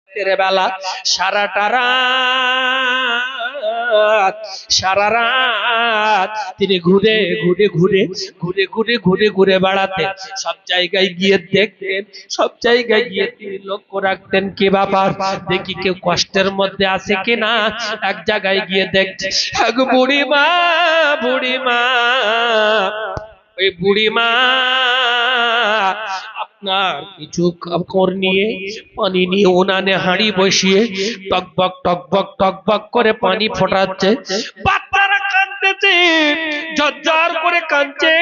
রাতের বেলা সারাটা রাত সারা রাত তিনি ঘুরে ঘুরে ঘুরে ঘুরে ঘুরে ঘুরে ঘুরে বেড়াতেন, সব জায়গায় গিয়ে দেখতেন, সব জায়গায় গিয়ে তিনি লক্ষ্য রাখতেন কি ব্যাপার, দেখি কেউ কষ্টের মধ্যে আছে কিনা। এক জায়গায় গিয়ে দেখছে এক বুড়িমা, বুড়িমা, ওই বুড়িমা আপনার কিছু কাপড় নিয়ে পানি নিয়ে উনানে হাঁড়ি বসিয়ে টকবক টকবক টকবক করে পানি ফোটাচ্ছে। বাচ্চারা কাঁদতেছে, ঝরঝর করে কাঁদছে,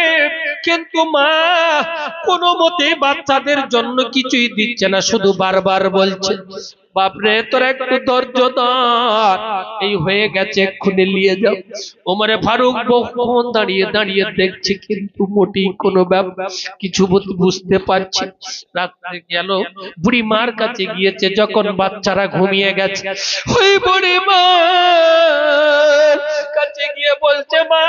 কিন্তু মা কোনো মতে বাচ্চাদের জন্য কিছুই দিচ্ছে না, শুধু বারবার বলছে বাপরে তোরা একটু ধৈর্য ধর, এই হয়ে গেছে এক্ষুনি নিয়ে যাও। ওমরে ফারুক বহুক্ষণ দাঁড়িয়ে দাঁড়িয়ে দেখছে, কিন্তু মোটেই কোনো কিছু বুঝতে পারছে। রাত্রে গেল, বুড়ি মার কাছে গিয়েছে, যখন বাচ্চারা ঘুমিয়ে গেছে ওই বুড়ি মার কাছে গিয়ে বলছে মা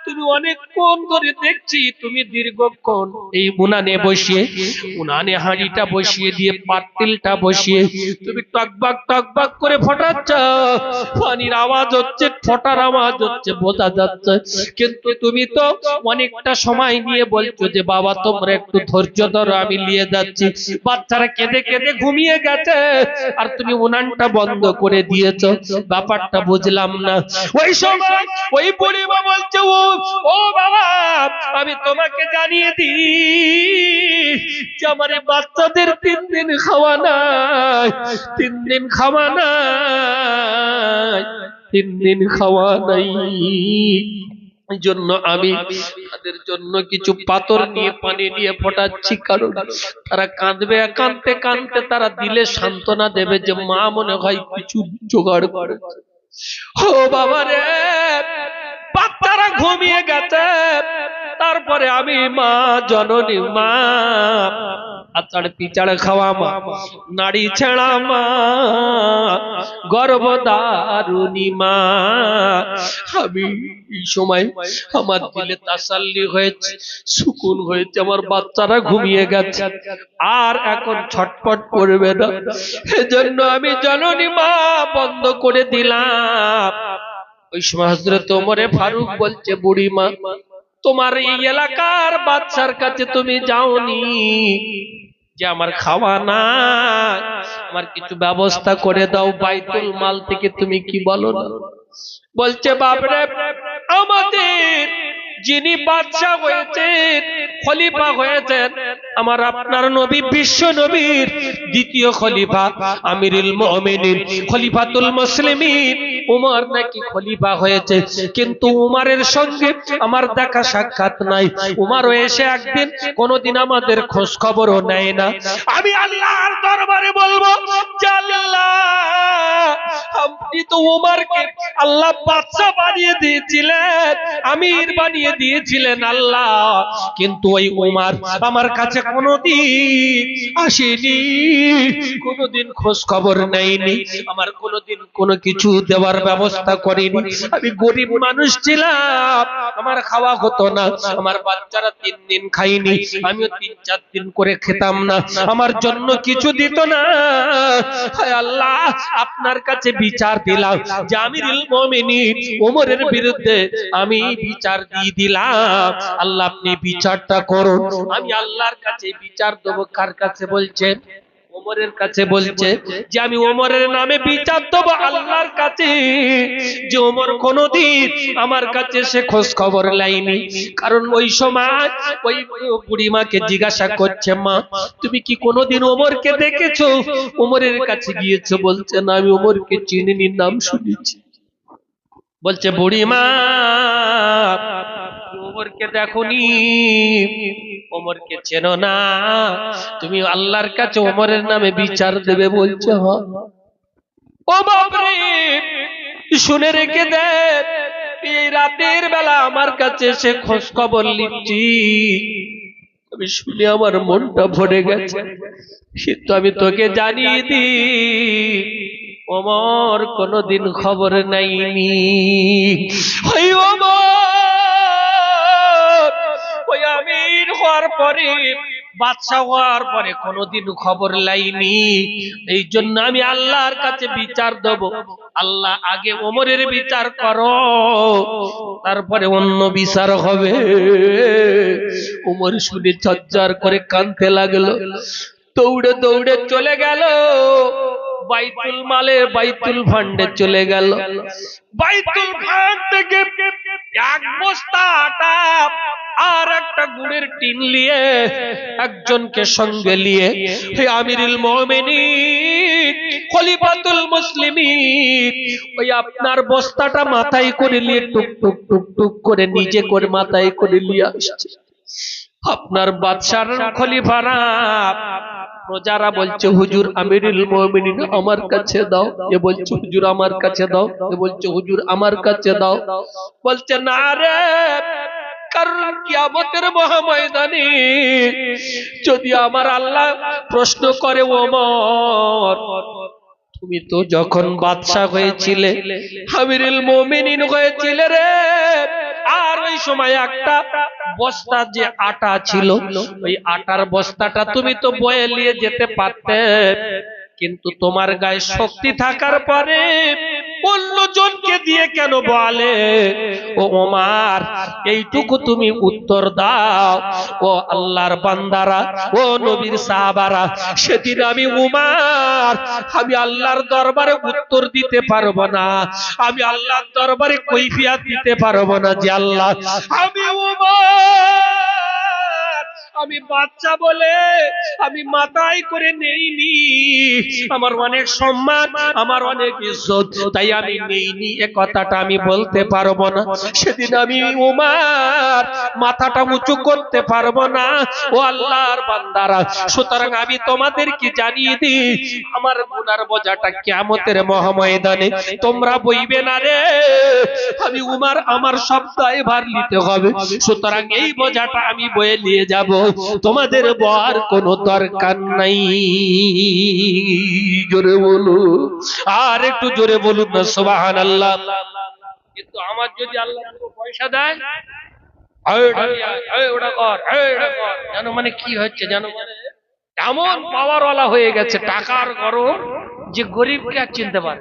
তুমি অনেকক্ষণ ধরে দেখছি তুমি দীর্ঘক্ষণ এই উনানে বসিয়ে, উনানে হাঁড়িটা বসিয়ে দিয়ে পাতিলটা বসিয়ে তুমি টকবক টকবক করে ফোটাচ্ছ, পানির আওয়াজ হচ্ছে, ফোটার আওয়াজ হচ্ছে, বোঝা যাচ্ছে, কিন্তু তুমি তো অনেকটা সময় নিয়ে বলছো যে বাবা তোমরা একটু ধৈর্য ধরো আমি নিয়ে যাচ্ছি। বাচ্চারা কেঁদে কেঁদে ঘুমিয়ে গেছে আর তুমি উনানটা বন্ধ করে দিয়েছো, ব্যাপারটা বুঝলাম না। ওই সময় ওই বুড়িমা বলছে ও বাবা আমি তোমাকে জানিয়ে দিই যে আমার বাচ্চাদের 3 দিন খাওয়া নাই, 3 দিন খাওয়া নাই, 3 দিন খাওয়া নাই, এই জন্য আমি তাদের জন্য কিছু পাথর নিয়ে পানি নিয়ে ফোটাচ্ছি, কারণ তারা কাঁদবে, কাঁদতে কাঁদতে তারা দিলে সান্ত্বনা দেবে যে মা মনে হয় কিছু জোগাড় করে। ও বাবা রে, বাচ্চারা ঘুমিয়ে গেছে, তারপরে আমি মা জননী মা আচার পিচার খাওয়া মা, নাড়ি ছেঁড়া মা, গর্ভধারিণী মা, আমি এই সময় আমার দিলে তাসাল্লি হয়েছে, সুকুন হয়েছে, আমার বাচ্চারা ঘুমিয়ে গেছে আর এখন ছটফট করবে না, এজন্য আমি জননী মা বন্ধ করে দিলাম। ওই সময় হযরত ওমরে ফারুক বলছে বুড়ি মা তোমার এই এলাকার বাচ্চার কাছে তুমি যাওনি যে আমার খাওয়া না, আমার কিছু ব্যবস্থা করে দাও বাইতুল মাল থেকে, তুমি কি বলো না? বলছে বাপরে আমাদের যিনি বাদশা হয়েছেন, খলিফা হয়েছেন, আমার আপনার নবী বিশ্ব নবীর দ্বিতীয় খলিফা আমিরুল মুমিনিন খলিফাতুল মুসলিমিন উমর নাকি খলিফা হয়েছে, কিন্তু উমরের সঙ্গে আমার দেখা সাক্ষাৎ নাই। উমরও এসে একদিন কোনদিন আমাদের খোঁজ খবরও নেয় না। আমি আল্লাহর দরবারে বলবো যে আল্লাহ আপনি তো উমরকে আল্লাহ বাদশা বানিয়ে দিয়েছিলেন, আমির বানিয়ে দিয়েছিলেন আল্লাহ, কিন্তু ওই উমর আমার কাছে কোনদিন আসেনি, কোনদিন খোঁজ খবর নেয়নি, আমার কোনদিন কোনো কিছু দেওয়ার ব্যবস্থা করেনি। আমি গরিব মানুষ ছিলাম, আমার খাওয়া হতো না, আমার বাচ্চারা 3 দিন খাইনি, আমিও 3-4 দিন করে খেতাম না, আমার জন্য কিছু দিত না। হায় আল্লাহ আপনার কাছে বিচার দিলাম যে আমিরুল মুমিনিন ওমরের বিরুদ্ধে আমি বিচার দিয়ে দিলাম, আল্লাহ আপনি বিচারটা করুন। আমি আল্লাহর কাছে বিচার দেব, কার কাছে বলছেন? ওমরের কাছে বলছে যে আমি ওমরের নামে বিচার দেব আল্লাহর কাছে, যে ওমর কোনদিন আমার কাছে সে খোঁজ খবর লাইনি। কারণ ওই সময় ওই বুড়িমাকে জিজ্ঞাসা করছে মা তুমি কি কোনদিন ওমরকে দেখেছো? ওমরের কাছে গিয়েছো? বলছে না আমি ওমরকে চিনিনি, নাম শুনেছি। বলছে বুড়িমা ওমরকে দেখোনি, ওমরকে চেনো না, তুমি আল্লাহর কাছে ওমরের নামে বিচার দেবে বলছে। ও বাপরে শুনে রেখে দে, এই রাতের বেলা আমার কাছে এসে খোঁজ খবর নিচ্ছি, আমি শুনে আমার মনটা ভরে গেছে, কিন্তু আমি তোকে জানিয়ে দিই ওমর কোনদিন খবর নেয়নি। ওই ওমর ওই আমির হওয়ার পরে বাদশা হওয়ার পরে কোনোদিন খবর লাইনি। এই জন্য আমি আল্লাহর কাছে বিচার দেব। আল্লাহ আগে ওমরের বিচার করো, তারপরে অন্য বিচার হবে। ওমর শুনে ঝরঝর করে কাঁদতে লাগলো, দৌড়ে দৌড়ে চলে গেল বাইতুল মালে, বাইতুল ফান্ডে চলে গেল। বাইতুল ফান্ড থেকে এক বস্তা আটা আর একটা গুড়ের টিন নিয়ে একজনকে সঙ্গে নিয়ে, হে আমিরুল মুমিনিন খলিফাতুল মুসলিমিন, ওই আপনার বস্তাটা মাথায় করে নিয়ে টুক টুক টুক টুক করে নিজে করে মাথায় করে নিয়ে আসছে। আপনার বাদশার খলিফারা প্রজারা বলছে হুজুর আমিরুল মুমিনিন আমার কাছে দাও, এ বলছে হুজুর আমার কাছে দাও, এ বলছে হুজুর আমার কাছে দাও। বলছে না রে, কারণ কিয়ামতের মহাময়দানে যদি আমার আল্লাহ প্রশ্ন করে ওমর তুমি তো যখন বাদশা হয়েছিলে আমিরুল মুমিনিন হয়েছিলে রে, আর ওই সময় একটা বস্তা যে আটা ছিল ওই আটার বস্তাটা তুমি তো বয়ে নিয়ে যেতে পারতে, কিন্তু তোমার গায়ে শক্তি থাকার পরে অন্যজনকে দিয়ে কেন বলে? ও ওমর এইটুকু তুমি উত্তর দাও। ও আল্লাহর বান্দারা, ও নবীর সাহাবারা, সেদিন আমি উমর আমি আল্লাহর দরবারে উত্তর দিতে পারবো না, আমি আল্লাহর দরবারে কৈফিয়ত দিতে পারবো না যে আল্লাহ আমি উমর আমি বাচ্চা বলে আমি মাথায় করে নেইনি, আমার অনেক সম্মান, আমার অনেক ইজ্জত, তাই আমি নেইনি এ কথাটা আমি বলতে পারবো না। সেদিন আমি উমর মাথাটা উঁচু করতে পারবো না। ও আল্লাহর বান্দারা, সুতরাং আমি তোমাদেরকে জানিয়ে দিই আমার গুনার বোঝাটা কিয়ামতের মহাময়দানে তোমরা বইবে না রে, আমি উমর আমার সব দায়ভার নিতে হবে। সুতরাং এই বোঝাটা আমি বয়ে নিয়ে যাব, তোমাদের বর কোনো দরকার নাই। জোরে বলুন, আর একটু জোরে বলুন না সুবহানাল্লাহ। কিন্তু আমার যদি আল্লাহ পয়সা দেয় জানো মানে কি হচ্ছে জানো, এমন পাওয়ারওয়ালা হয়ে গেছে টাকার গরম যে গরিবকে আর চিনতে পারে,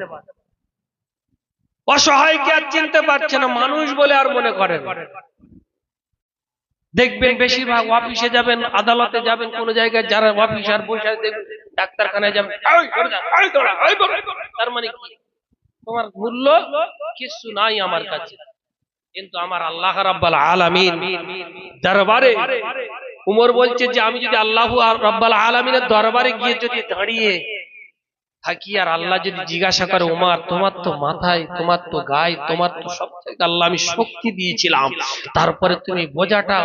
অসহায়কে আর চিনতে পারছে না, মানুষ বলে আর মনে করে। দেখবেন বেশিরভাগ অফিসে যাবেন, আদালতে যাবেন, কোন জায়গায় যারা অফিসার বসে দেখবেন, ডাক্তারখানায় যাবেন, তার মানে কি তোমার মূল্য কিছু নাই আমার কাছে। কিন্তু আমার আল্লাহ রাব্বুল আলামিন দরবারে উমর বলছে যে আমি যদি আল্লাহ রাব্বুল আলামিনের দরবারে গিয়ে যদি দাঁড়িয়ে থাকি আর আল্লাহ যদি জিজ্ঞাসা করে উমর তোমার তো মাথায়, তোমার তো গায়ে, তোমার তো সব থেকে আল্লাহ আমি শক্তি দিয়েছিলাম, তারপরে তুমি বোঝাটা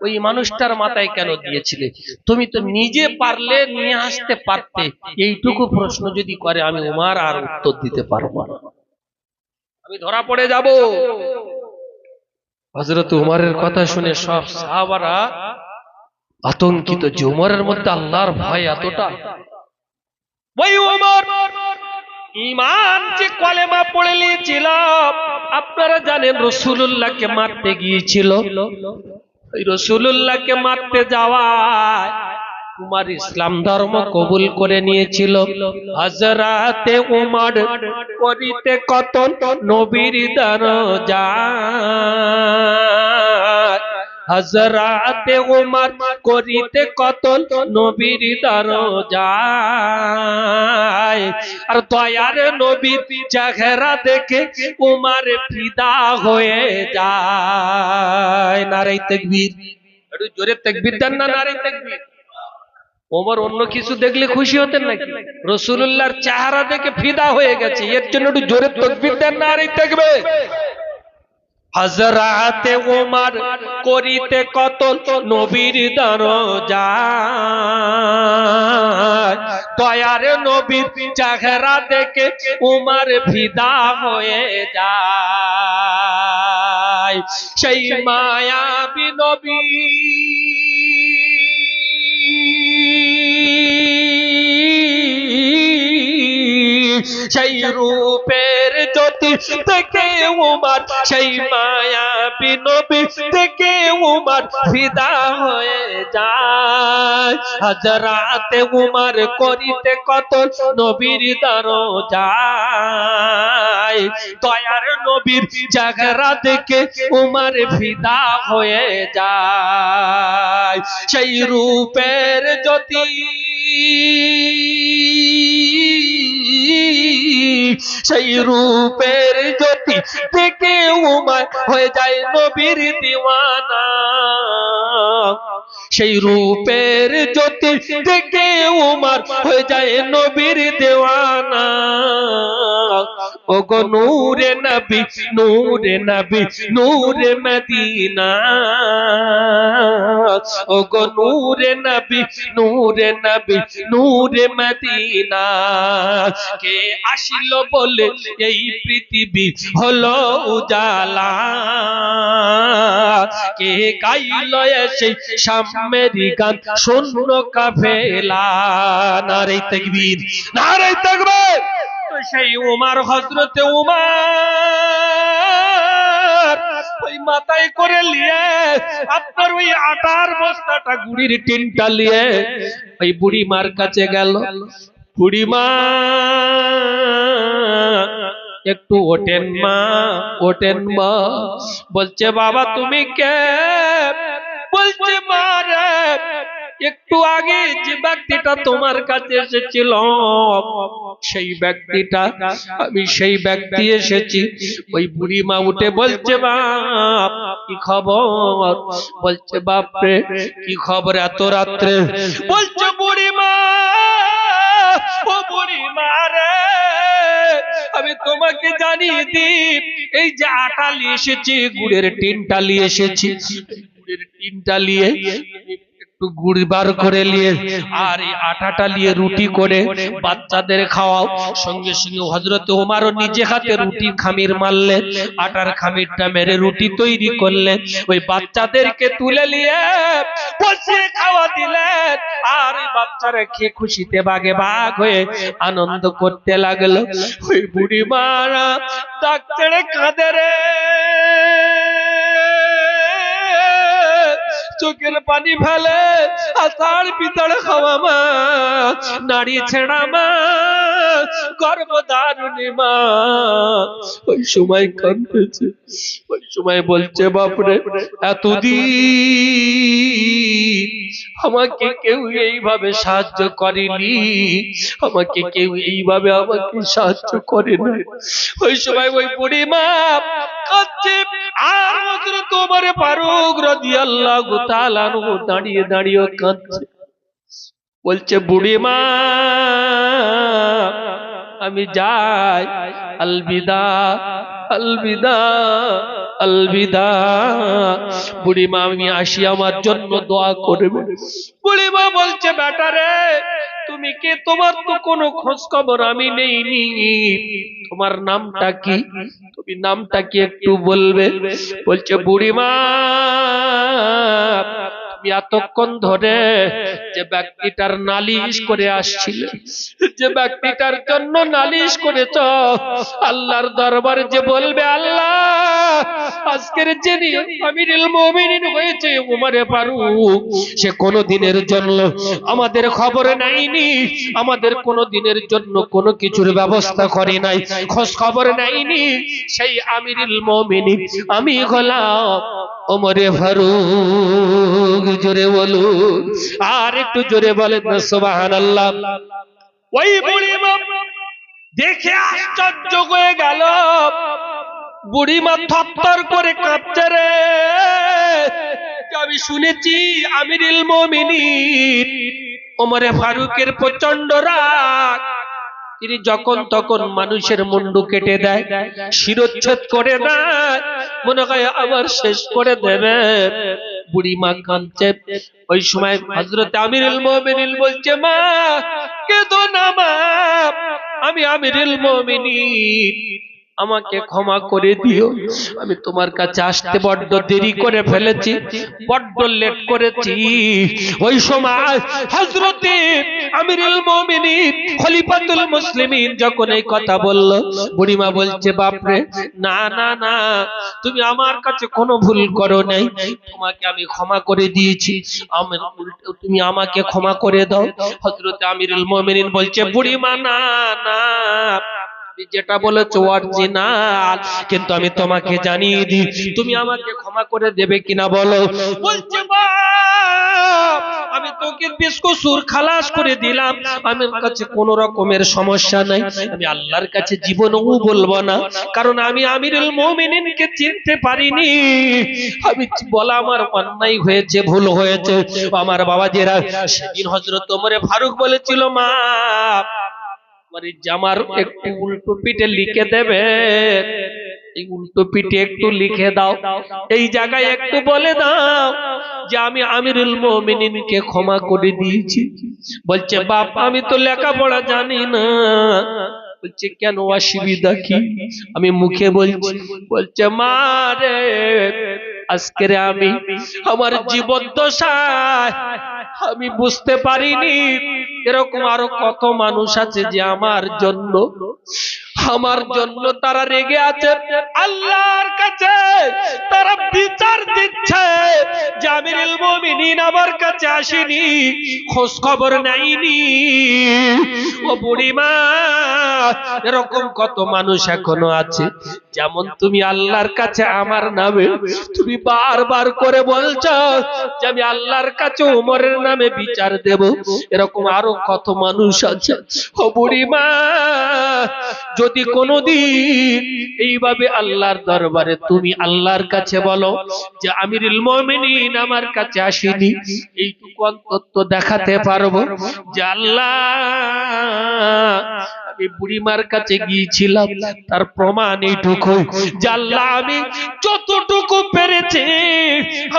ওই মানুষটার মাথায় কেন দিয়েছিলে? তুমি তো নিজে পারলে নিয়ে আসতে পারতে। এইটুকু প্রশ্ন যদি করে আমি উমর আর উত্তর দিতে পারবো না, আমি ধরা পড়ে যাব। হযরত উমরের কথা শুনে সব সাহাবারা আতঙ্কিত যে উমরের মধ্যে আল্লাহর ভয় এতটা। ওই উমর ঈমান যে কলেমা পড়ে নিয়েছিল, আপনারা জানেন রাসূলুল্লাহকে মারতে গিয়েছিল। ওই রাসূলুল্লাহকে মারতে যাওয়ায় উমর ইসলাম ধর্ম কবুল করে নিয়েছিল। হযরতে উমর করিতে কতল নবীর দরজা, হযরতে উমর করিতে কতল নবীর দরজায়, আর দয়ার নবীর চেহারা দেখে উমর ফিদা হয়ে যায়। নারে তাকবীর, একটু জোরে তাকবীর দেন না, নারে তাকবীর। ওমর অন্য কিছু দেখলে খুশি হতেন নাকি? রাসূলুল্লাহর চেহারা দেখে ফিদা হয়ে গেছে, এর জন্য একটু জোরে তাকবীর দেন, নারে তাকবীর। হযরতে উমর করিতে কতল নবীর দরজায়, দয়ার নবীর চেহারা দেখে উমর ফিদা হয়ে যায়। সেই মায়াবী নবী সেই রূপের জ্যোতি থেকে উমর, সেই মায়াবী নবী থেকে উমর ফিদা হয়ে যায় হযরতে উমর করিতে কতল নবীর দরজায় দয়ার নবীর চেহারা দেখে উমর ফিদা হয়ে যায় সেই রূপের জ্যোতি সেই রূপের জ্যোতি দেখে উমর হয়ে যায় নবীর দিওয়ানা সেই রূপের জ্যোতি দেখে উমর হয়ে যায় নবীর দেওয়ানা ওগো নূরে নবী নূরে নবী নূরে মদিনা ওগো নূরে নবী নূরে নবী নূরে মদিনা কে আসিল বলে এই পৃথিবী হলো উজালা কে গাইল এসে সামেরি গান শূন্য কাফেলা নারে তাকবীর নারে তাকবীর তো সেই উমর হযরতে উমর ওই মাথায় করে নিয়ে আপনার ওই আটার বস্তাটা গুড়ির টিনটা নিয়ে ওই বুড়ি মার কাছে গেল বুড়ি মা একটু ওঠেন মা বলছে বাবা তুমি কে বলছে মা রে একটু আগে যে ব্যক্তিটা তোমার কাছে এসেছিল সেই ব্যক্তিটা আমি সেই ব্যক্তি এসেছি ওই বুড়ি মা উঠে বলছে বাপ কি খবর বলছে বাপ রে কি খবর এত রাত্রে বলছে বুড়ি মা ও বুড়ি মা রে আমি তোমাকে জানিয়ে দিই এই যে আটা নিয়ে এসেছি গুড়ের টিনটা নিয়ে এসেছি গুড়ের টিনটা নিয়ে একটু গুড় বার করে নিয়ে আর এই আটাটা নিয়ে রুটি করে বাচ্চাদের খাওয়াও সঙ্গে সঙ্গে হযরতে ওমরও নিজে হাতে রুটির খামির মারলেন আটার খামিরটা মেরে রুটি তৈরি করলেন ওই বাচ্চাদেরকে তুলে নিয়ে বসে খাওয়া দিলেন আর ওই বাচ্চারা খেয়ে খুশিতে বাগে বাগ হয়ে আনন্দ করতে লাগলো ওই বুড়ি মারা ডাক্তারে কাঁদে রে চোখের পানি ফেলে আষাঢ় পিতড় খাওয়া মা নারী ছেড়া মা গর্ভধারিণী মা ওই সময় কাঁদতেছে ওই সময় বলছে বাপরে এতদিন আমাকে কেউ এইভাবে সাহায্য করেনি আমাকে কেউ এইভাবে আমাকে সাহায্য করে না ওই সময় ওই বুড়ি মা কাঁদছে আর হযরত ওমর ফারুক রাদিয়াল্লাহু তাআলা আনহু দাঁড়িয়ে দাঁড়িয়ে কাঁদছে বলছে বুড়ি মা আমি যাই আলবিদা আলবিদা আলবিদা বুড়ি মা আমি আসি আমার জন্য দোয়া করবে বুড়ি মা বলছে বেটা রে তুমি কে তোমার তো কোনো খোঁজ খবর আমি নেইনি তোমার নামটা কি তুমি নামটা কি একটু বলবে বলছে বুড়ি মা তুমি এতক্ষণ ধরে যে ব্যক্তিটার নালিশ করে আসছিলে যে ব্যক্তিটার জন্য নালিশ করেছ আল্লাহর দরবারে যে বলবে আল্লাহ আজকের যিনি আমিরুল মুমিনিন হয়েছে ওমর ফারুক সে কোনো দিনের জন্য আমাদের খবর নেয়নি আমাদের কোনো দিনের জন্য কোনো কিছুর ব্যবস্থা করে নাই খোঁজ খবর নেয়নি সেই আমিরুল মুমিনিন আমি হলাম ওমর ফারুক জোরে বলুন আর একটু জোরে বলেন না সুবহানাল্লাহ ওই বুড়ি মা দেখে আশ্চর্য হয়ে গেল বুড়ি মা থরথর করে কাঁপছে রে আমি শুনেছি আমিরুল মুমিনিন ওমর ফারুকের প্রচন্ড রাগ তিনি যখন তখন মানুষের মুন্ডু কেটে দেয় শিরোচ্ছেদ করে দেয় মনে হয় আবার শেষ করে দেবে বুড়ি মা কাঁদছে ওই সময় হযরত আমিরুল মুমিনিন বলছে মা কেঁদো না মা আমি আমিরুল মুমিনিন আমাকে ক্ষমা করে দিও, আমি তোমার কাছে আসতে বড্ড দেরি করে ফেলেছি, বড্ড লেট করেছি। ওই সময় হযরতে আমিরুল মুমিনিন খলিফাতুল মুসলিমিন যখন এই কথা বলল, বুড়িমা বলছে, বাপরে, না না না, তুমি আমার কাছে কোনো ভুল করো নাই, তোমাকে আমি ক্ষমা করে দিয়েছি, তুমি আমাকে ক্ষমা করে দাও। হযরতে আমিরুল মুমিনিন বলছে, বুড়িমা, না না, যেটা বলেছো অরিজিনাল, কিন্তু আমি তোমাকে জানিয়ে দিই, তুমি আমাকে ক্ষমা করে দেবে কিনা বলো। বলছে, বাপ, আমি তোকে বেকসুর খালাস করে দিলাম, আমার কাছে কোনো রকমের সমস্যা নাই, আমি আল্লাহর কাছে জীবনেও বলবো না, কারণ আমি আমিরুল মুমিনিনকে চিনতে পারিনি, আমি বলা আমার অন্যায় হয়েছে, ভুল হয়েছে। আমার বাবাজিরা, সেদিন হযরত ওমর ফারুক বলেছিল, মা, জামার একটু উল্টো পিঠে লিখে দেবে, এই উল্টো পিঠে একটু লিখে দাও, এই জায়গায় একটু বলে দাও যে আমি আমিরুল মুমিনিনকে ক্ষমা করে দিয়েছি। বলছে, বাপ, আমি তো লেখাপড়া জানি না। বলছে, কেন, অসুবিধা কি? আমি মুখে বলছি। বলছে, মা রে, আজকে আমি আমার জীবন দশায় আমি বুঝতে পারিনি এরকম আরো কত মানুষ আছে যে আমার জন্য তারা রেগে আছে, আল্লাহর কাছে তারা বিচার দিচ্ছে যে আমিরুল মুমিনিন আমার কাছে আসেনি, খোঁজ খবর নেয়নি। ও বুড়িমা, এরকম কত মানুষ এখনো আছে, যেমন তুমি আল্লাহর কাছে আমার নামে তুমি বারবার করে বলছো যে আমি আল্লাহর কাছে ওমরের নামে বিচার দেব, এরকম আরো কত মানুষ আছে। ও বুড়িমা, যদি কোনদিন এইভাবে আল্লাহর দরবারে তুমি আল্লাহর কাছে বলো যে আমিরুল মুমিনিন আমার কাছে আসেনি, এইটুকু অন্তত দেখাতে পারবো যে আল্লাহ, আমি বুড়িমার কাছে গিয়েছিলাম, তার প্রমাণ এইটুকু যে আল্লাহ, আমি যতটুকু পেরেছি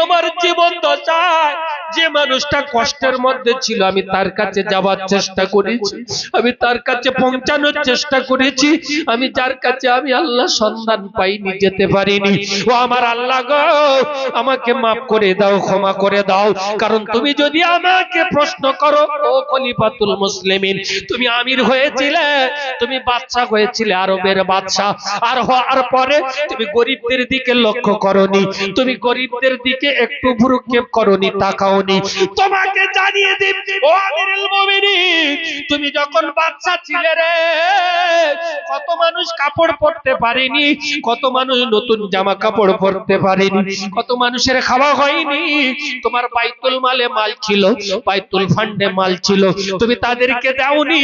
আমার জীবন দশায় যে মানুষটা কষ্টের মধ্যে ছিল আমি তার কাছে যাওয়ার চেষ্টা করেছি, আমি তার কাছে পৌঁছানোর চেষ্টা করেছি, আমি যার কাছে আমি আল্লাহ সন্ধান পাইনি, যেতে পারিনি। ও আমার আল্লাহ গো, আমাকে মাফ করে দাও, ক্ষমা করে দাও, কারণ তুমি যদি আমাকে প্রশ্ন করো, ও খলিফাতুল মুসলিমিন, তুমি আমির হয়েছিলে, তুমি বাদশা হয়েছিলে, আরবের বাদশা, আর হওয়ার পরে তুমি গরিবদের দিকে লক্ষ্য করনি, তুমি গরিবদের দিকে একটু ভ্রুক্ষেপ করনি, তাকাওনি। তোমাকে জানিয়ে দিই, ও আমিরুল মুমিনিন, তুমি যখন বাদশা ছিলে রে, কত মানুষ কাপড় পরতে পারেনি, কত মানুষ নতুন জামা কাপড় পরতে পারেনি, কত মানুষের খাওয়া হয়নি, তোমার বাইতুল মালে মাল ছিল, বাইতুল ফান্ডে মাল ছিল, তুমি তাদেরকে দাওনি,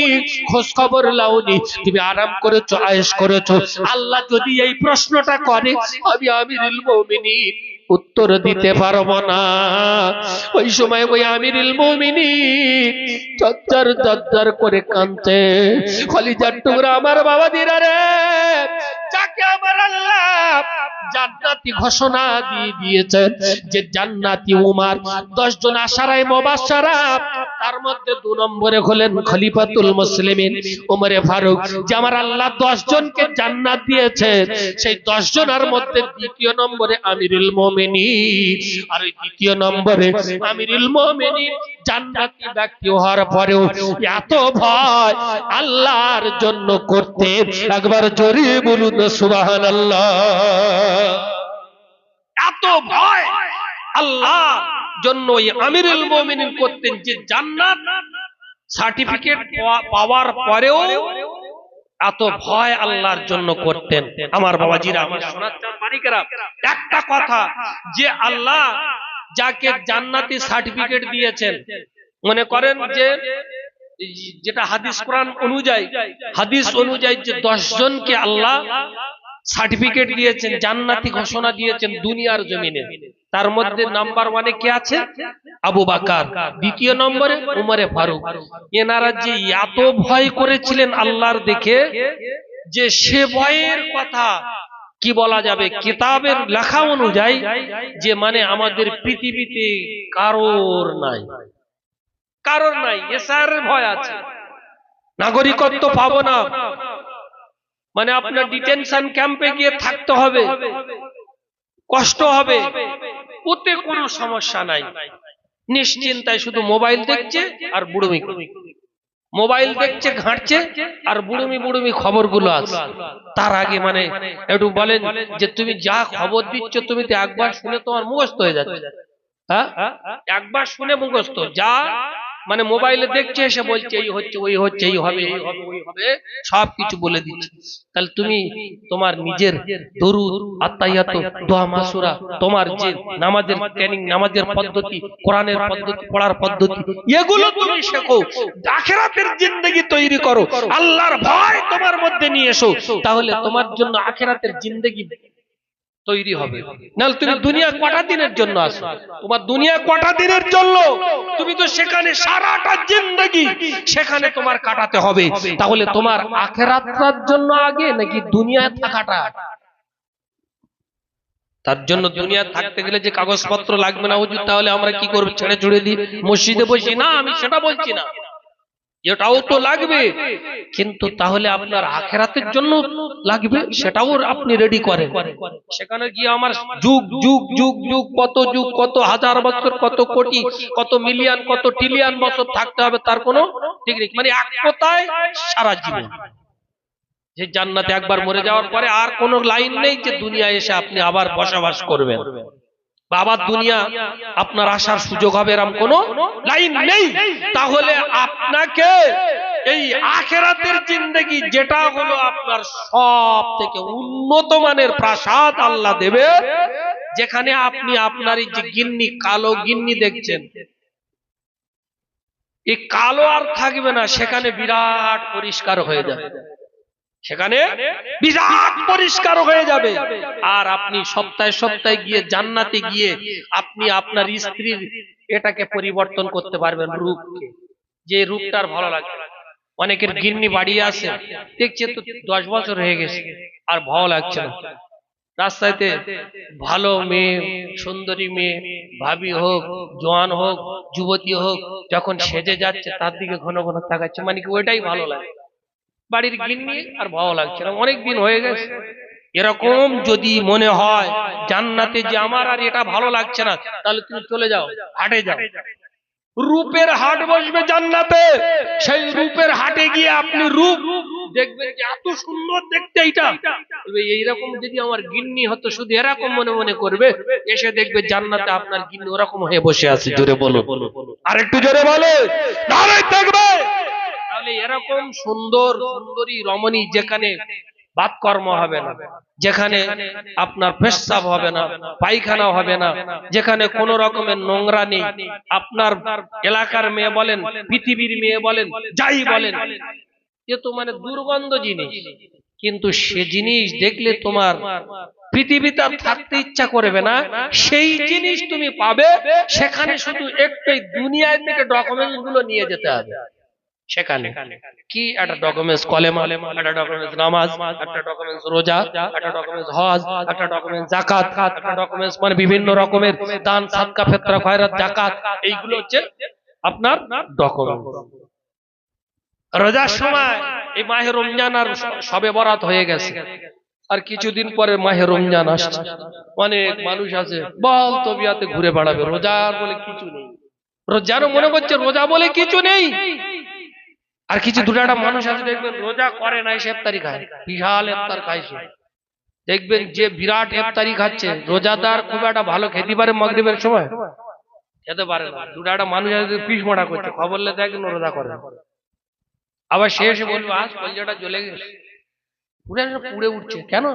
খোঁজ খবর লাওনি, তুমি আরাম করেছো, আয়েশ করেছো। আল্লাহ যদি এই প্রশ্নটা করে, আমি আমিরুল মুমিনিন উত্তর দিতে পারবো না। ওই সময় ওই আমিরুল মুমিনিন চচ্চর চচ্চর করে কাঁদতে, কলিজার টুকরা আমার বাবাজিরা রে, যাকে আমার আল্লাহ জান্নাতি ঘোষণা দিয়ে দিয়েছেন যে জান্নাতি উমার 10 জন আশারায়ে মুবাশশারা, তার মধ্যে 2 নম্বরে হলেন খলিফাতুল মুসলিমিন ওমরে ফারুক, যে আমার আল্লাহ 10 জনকে জান্নাত দিয়েছেন, সেই 10 জনের মধ্যে দ্বিতীয় নম্বরে আমিরুল মুমিনিন, আর ওই দ্বিতীয় নম্বরে আমিরুল মুমিনিন জান্নাতি ব্যক্তি হওয়ার পরেও এত ভয় আল্লাহর জন্য করতে, একবার জোরে বলুন সুবহানাল্লাহ। এত ভয় আল্লাহ জন্য আমিরুল মুমিনিন করতেন যে জান্নাত সার্টিফিকেট পাওয়ার পরেও এত ভয় আল্লাহর জন্য করতেন। আমার বাবাজিরা, আমার শোনাচ্ছেন মানিকেরা, একটা কথা যে আল্লাহ যাকে জান্নাতি সার্টিফিকেট দিয়েছেন, মনে করেন যে যেটা হাদিস কোরআন অনুযায়ী, হাদিস অনুযায়ী যে 10 জনকে আল্লাহ সার্টিফিকেট দিয়েছেন, জান্নাতি ঘোষণা দিয়েছেন দুনিয়ার জমিনে, তার মধ্যে নাম্বার 1-এ কে আছে? আবু বকর, দ্বিতীয় নম্বরে উমরে ফারুক। এনারা যে এত ভয় করেছিলেন আল্লাহর দেখে, যে সে ভয়ের কথা কি বলা যাবে, কিতাবের লেখা অনুযায়ী যে মানে আমাদের পৃথিবীতে কারোর নাই, কারোর নাই, এসার ভয় আছে, নাগরিকত্ব পাবো না, মানে আপনার ডিটেনশন ক্যাম্পে গিয়ে থাকতে হবে, কষ্ট হবে, ওতে কোনো সমস্যা নাই। নিশ্চিন্তায় শুধু মোবাইল দেখছে আর বুড়ুমি, মোবাইল দেখছে, ঘাঁটছে আর বুড়ুমি বুড়ুমি খবরগুলো আছে। তার আগে মানে একটু বলেন যে তুমি যা খবর দিচ্ছ তুমি তো একবার শুনে তোমার মুখস্থ হয়ে যাচ্ছে। হ্যাঁ, একবার শুনে মুখস্থ। যা মানে মোবাইলে দেখছে এসে বলছে এই হচ্ছে ওই হচ্ছে, এই হবে এই হবে ওই হবে, সবকিছু বলে দিচ্ছে। তাহলে তুমি তোমার নিজের দরুদ, আত্তাহিয়াত, দোয়া মাসুরা, তোমার যে নামাজের ট্রেনিং, নামাজের পদ্ধতি, কোরআনের পদ্ধতি, পড়ার পদ্ধতি, এগুলো তুমি শেখো। আখিরাতের জিন্দেগি তৈরি করো, আল্লাহর ভয় তোমার মধ্যে নিয়ে এসো, তাহলে তোমার জন্য আখিরাতের জিন্দেগি তৈরি হবে। নাহলে তুমি দুনিয়া কটা দিনের জন্য আসো? তোমার দুনিয়া কটা দিনের জন্য? তুমি তো সেখানে সারাটা জিন্দেগি সেখানে তোমার কাটাতে হবে। তাহলে তোমার আখিরাতের জন্য আগে নাকি দুনিয়ায় থাকাটা? তার জন্য দুনিয়া থাকতে গেলে যে কাগজপত্র লাগবে না হুজুর, তাহলে আমরা কি করব? ছেড়ে ছুড়ে দিই, মসজিদে বসি? না, আমি সেটা বলছি না, এটাও তো লাগবে, কিন্তু তাহলে আপনার আখিরাতের জন্য লাগবে, সেটাও আপনি রেডি করেন। সেখানে গিয়ে আমার যুগ যুগ যুগ যুগ কত যুগ, কত হাজার বছর, কত কোটি, কত মিলিয়ন, কত ট্রিলিয়ন বছর থাকতে হবে তার কোনো ঠিক নেই। মানে এক কথায় সারা জীবন। যে জান্নাতে একবার মরে যাওয়ার পরে আর কোনো লাইন নেই যে দুনিয়ায় এসে আপনি আবার বসবাস করবেন, বাবার দুনিয়া আপনার আসার সুযোগ হবে, এরকম কোনো লাইন নেই। তাহলে আপনাকে এই আখিরাতের জিন্দেগি, যেটা হলো আপনার সব থেকে উন্নত মানের প্রাসাদ আল্লাহ দেবে, যেখানে আপনি আপনার এই যে গিন্নি, কালো গিন্নি দেখছেন, এই কালো আর থাকবে না, সেখানে বিরাট পরিষ্কার হয়ে যাবে, সেখানে বিরাট পরিষ্কার হয়ে যাবে। আর আপনি সপ্তাহে সপ্তাহে গিয়ে জান্নাতে গিয়ে আপনি আপনার স্ত্রীর এটাকে পরিবর্তন করতে পারবেন, রূপকে, যে রূপটার ভালো লাগে। অনেকের গিন্নি বাড়ি আসে, দেখছে তো 10 বছর হয়ে গেছে আর ভালো লাগছে না। রাস্তাতে ভালো মেয়ে, সুন্দরী মেয়ে, ভাবি হোক, জওয়ান হোক, যুবতী হোক, যখন সেজে যাচ্ছে তার দিকে ঘন ঘন তাকাচ্ছে, মানে কি ওইটাই ভালো লাগে। বাড়ির গিন্নি আর ভালো লাগছে না, অনেক দিন হয়ে গেছে। এরকম যদি মনে হয় জান্নাতে যে আমার আর এটা ভালো লাগছে না, তাহলে তুমি চলে যাও, হাটে যাও, রূপের হাট বসবে জান্নাতে। সেই রূপের হাটে গিয়ে আপনি রূপ দেখবেন যে এত সুন্দর দেখতে, এইটা এইরকম যদি আমার গিন্নি হতো, শুধু এরকম মনে মনে করবে, এসে দেখবে জান্নাতে আপনার গিন্নি ওরকম হয়ে বসে আছে। জোরে বলো, আর একটু জোরে বলো, তাহলে দেখবে। তাহলে এরকম সুন্দর সুন্দরী রমণী, যেখানে বাতকর্ম হবে না, যেখানে আপনার পেশাব হবে না, পায়খানা হবে না, যেখানে কোন রকমের নোংরা নেই, আপনার এলাকার মেয়ে বলেন, পৃথিবীর মেয়ে বলেন, যাই বলেন, এ তো মানে দুর্গন্ধ জিনিস, কিন্তু সে জিনিস দেখলে তোমার পৃথিবীতে থাকতে ইচ্ছা করবে না। সেই জিনিস তুমি পাবে সেখানে, শুধু একটাই, দুনিয়ায় থেকে ডকুমেন্টস গুলো নিয়ে যেতে হবে। সেখানে কি একটা ডকুমেন্টস কলেমা, একটা ডকুমেন্টস নামাজ, একটা ডকুমেন্টস রোজা, একটা ডকুমেন্টস হজ, একটা ডকুমেন্টস যাকাত, একটা ডকুমেন্টস মানে বিভিন্ন রকমের দান, সাদকা, ফিতরা, খয়রাত, যাকাত, এইগুলো হচ্ছে আপনার ডকুমেন্টস। রোজার সময় এই মাহে রমজান আর শবে বরাত হয়ে গেছে, আর কিছুদিন পরে মাহে রমজান আসছে। অনেক মানুষ আছে বল তবিয়াতে ঘুরে বেড়াবে, রোজা বলে কিছু নেই, রোজারও মনে করছে রোজা বলে কিছু নেই। আর কিছু দুটা মানুষ আছে দেখবেন রোজা করে নাই, সে ইফতারি খায়, বিশাল ইফতার খাইছে। দেখবেন যে বিরাট ইফতারি খাচ্ছে, রোজাদার খুব একটা ভালো খেতে পারে, মাগরিবের সময় খেতে পারে না। দুটা মানুষ আছে পিস মোড়া করছে, খবর লে দেখেন রোজা করে, আবার সে এসে বলবে আজ কলজাটা জ্বলে গেছে, পুড়ে উঠছে, কেন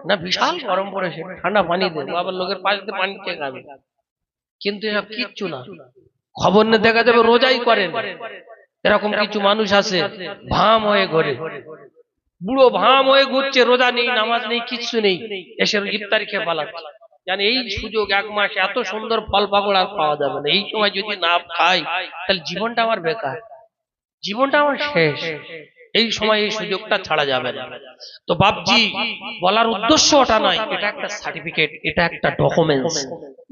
না বিশাল গরম পড়েছে, ঠান্ডা পানি দেন, আবার লোকের পাশে পানি খেয়ে খাবে। কিন্তু এসব কিচ্ছু না, খবর নিয়ে দেখা যাবে রোজাই করেন। এরকম কিছু মানুষ আছে ভাম হয়ে ঘরে, বুড়ো ভাম হয়ে ঘুরছে, রোজা নেই, নামাজ নেই, কিচ্ছু নেই, এসে ইফতারি খেয়ে পালাচ্ছে। জানি এই সুযোগ, এক মাস এত সুন্দর ফল পাকড় আর পাওয়া যাবে না, এই সময় যদি না খাই তাহলে জীবনটা আমার বেকার, জীবনটা আমার শেষ। এই সময় এই সুযোগটা ছাড়া যাবে না। তো বাপজি বলার উদ্দেশ্য ওটা নয়, এটা একটা সার্টিফিকেট, এটা একটা ডকুমেন্টস।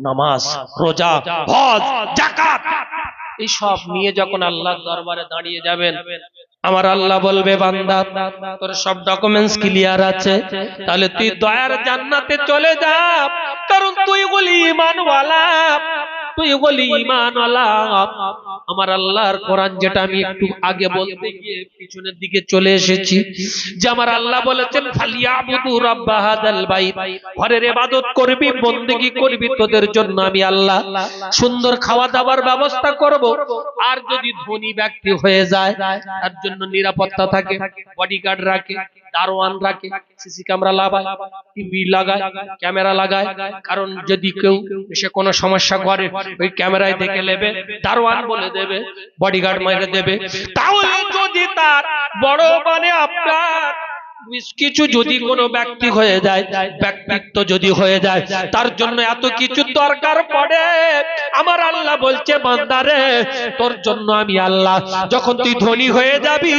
নামাজ, রোজা, হজ, যাকাত, এই সব নিয়ে যখন আল্লাহর দরবারে দাঁড়িয়ে যাবেন, আমার আল্লাহ বলবে বান্দা তোর সব ডকুমেন্টস ক্লিয়ার আছে, তাহলে তুই দয়ার জান্নাতে চলে যা, কারণ তুই বলি ঈমানওয়ালা, তুই বলি ঈমানওয়ালা। আমার আল্লাহর কোরআন যেটা আমি একটু আগে বলতে গিয়ে পিছনের দিকে চলে এসেছি, যে আমার আল্লাহ বলেছেন ফালিয়াবুদু রাব্বা হাযাল বাইত, ঘরের ইবাদত করবি, বন্দেগী করবি, তোদের জন্য আমি আল্লাহ সুন্দর খাওয়া দাওয়ার ব্যবস্থা করব। আর যদি ধনী ব্যক্তি হয়ে যায়, তার জন্য নিরাপত্তা থাকে, বডিগার্ড রাখে, দারোয়ান রাখে, সিসি ক্যামেরা লাগায়, টিভি লাগায়, ক্যামেরা লাগায়, কারণ যদি কেউ এসে কোনো সমস্যা করে ওই ক্যামেরায় দেখে নেবে, দারোয়ান বলে দেবে, বডিগার্ড মেরে দেবে। তাহলে যদি তার বড় মানে আপনার কিছু যদি কোনো ব্যক্তি হয়ে যায়, ব্যক্তিত্ব যদি হয়ে যায়, তার জন্য এত কিছু দরকার পড়ে। আমার আল্লাহ বলছে বান্দারে তোর জন্য আমি আল্লাহ, যখন তুই ধনী হয়ে যাবি,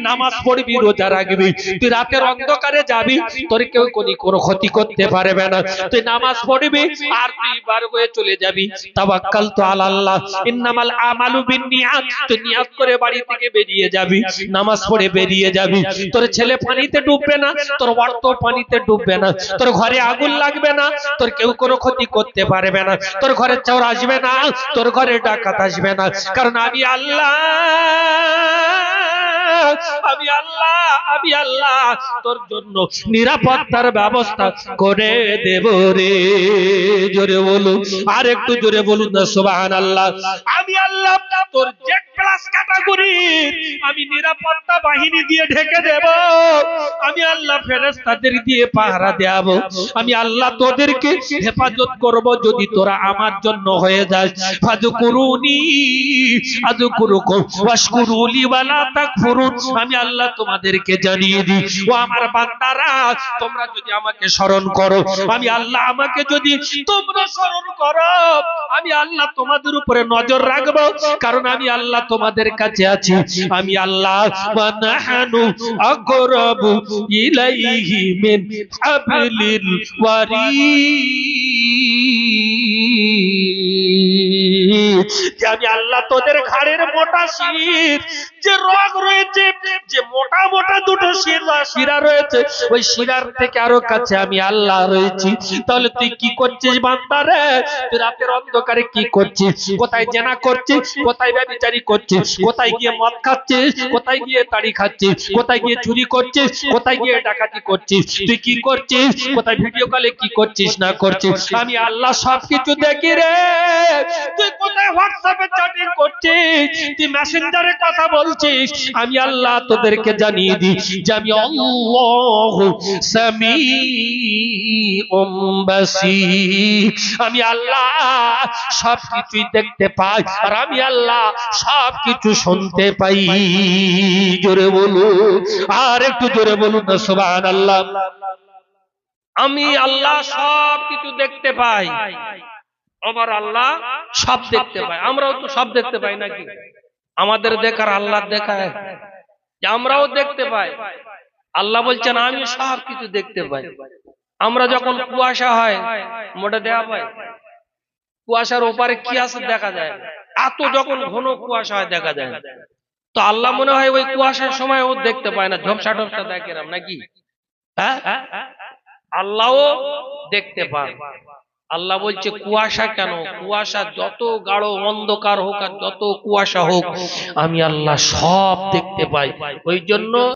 নামাজ পড়বি, রোজা রাখবি, তুই রাতের অন্ধকারে যাবি, তোর কেউ কোনো ক্ষতি করতে পারবে না, তুই নামাজ পড়বি আর তুই বার হয়ে চলে যাবি। তাওয়াক্কালতু আলাল্লাহ ইন্নামাল আমালু বিন্নিয়াত, তুই নিয়াত করে বাড়ি থেকে বেরিয়ে যাবি, নামাজ পড়ে বেরিয়ে যাবি, তোর ছেলে পানিতে ডুববে না, তোর অর্থ পানিতে ডুববে না, তোর ঘরে আগুন লাগবে না, তোর কেউ কোনো ক্ষতি করতে পারবে না, তোর ঘরে চোর আসবে না, তোর ঘরে ডাকাত আসবে না, কারণ আমি আল্লাহ, আমি আল্লাহ, আমি আল্লাহ তোর জন্য নিরাপত্তার ব্যবস্থা করে দেব রে। জোরে বলুন, আর একটু জোরে বলুন না সুবহানাল্লাহ। আমি আল্লাহ তোর জেড প্লাস ক্যাটাগরি আমি নিরাপত্তা বাহিনী দিয়ে ঢেকে দেব, আমি আল্লাহ ফেরেশতাদের দিয়ে পাহারা দেব, আমি আল্লাহ তোদেরকে হেফাজত করব যদি তোরা আমার জন্য হয়ে যাস। ফাযকুরুনি আযকুরুকুম ওয়াশকুরুলি ওয়ালা তাকফুরুন, আমি আল্লাহ তোমাদেরকে জানিয়ে দিই ও আমার বান্দারা, তোমরা যদি আমাকে স্মরণ করো, আমি আল্লাহ আমাকে যদি তোমরা স্মরণ করো, আমি আল্লাহ তোমাদের উপরে নজর রাখবো, কারণ আমি আল্লাহ তোমাদের কাছে আছি। আমি আল্লাহ ওয়া নাহনু আকরাবু ইলাইহি মিন হাবলিল ওয়ারিদ, যে আমি আল্লাহ তোদের ঘাড়ের মোটা শির, যে রগ রয়েছে, যে মোটা মোটা দুটো শিরা রয়েছে, ওই শিরার থেকে আরো কাছে আমি আল্লাহ রয়েছি। তাহলে তুই কি করছিস বান্দা রে? তুই রাতের অন্ধকারে কি করছিস? কোথায় জেনা করছিস, কোথায় ব্যভিচারী করছিস, কোথায় গিয়ে মদ খাচ্ছিস, কোথায় গিয়ে তাড়ি খাচ্ছিস, কোথায় গিয়ে চুরি করছিস, কোথায় গিয়ে ডাকাতি করছিস, তুই কি করছিস, কোথায় ভিডিও কলে কি করছিস না করছিস, আমি আল্লাহ সবকিছু দেখি রে। তুই কোথায় হোয়াটসঅ্যাপে চ্যাটিং করছিস, তুই মেসেঞ্জারে কথা বলছিস, আমি আল্লাহ তোদেরকে জানিয়ে দিই যে আমি আল্লাহু সামিউম বাসীর, আমি আল্লাহ সবকিছুই দেখতে পাই, আর আমি আল্লাহ সবকিছু শুনতে পাই। জোরে বলুন, আর একটু জোরে বলুন না সুবহানাল্লাহ। আমি আল্লাহ সবকিছু দেখতে পাই, আমার আল্লাহ সব দেখতে পায়। আমরাও তো সব দেখতে পাই নাকি? আমাদের দেখার আল্লাহর দেখা এক, যে আমরাও দেখতে পাই। আল্লাহ বলছেন আমি সব কিছু দেখতে পাই। আমরা যখন কুয়াশা হয় মোটা দেওয়া পাই, কুয়াশার ওপারে কি আছে দেখা যায়, এত যখন ঘন কুয়াশা হয় দেখা যায়, তো আল্লাহ মনে হয় ওই কুয়াশার সময় ও দেখতে পায় না, ঝোপসা টোপসা দেখে নাকি? হ্যাঁ, আল্লাহও দেখতে পায়। আল্লাহ বলছে কুয়াশা কেন? কুয়াশা যত গাঢ় অন্ধকার হোক আর যত কুয়াশা হোক, আমি আল্লাহ সব দেখতে পাই। ওই জন্য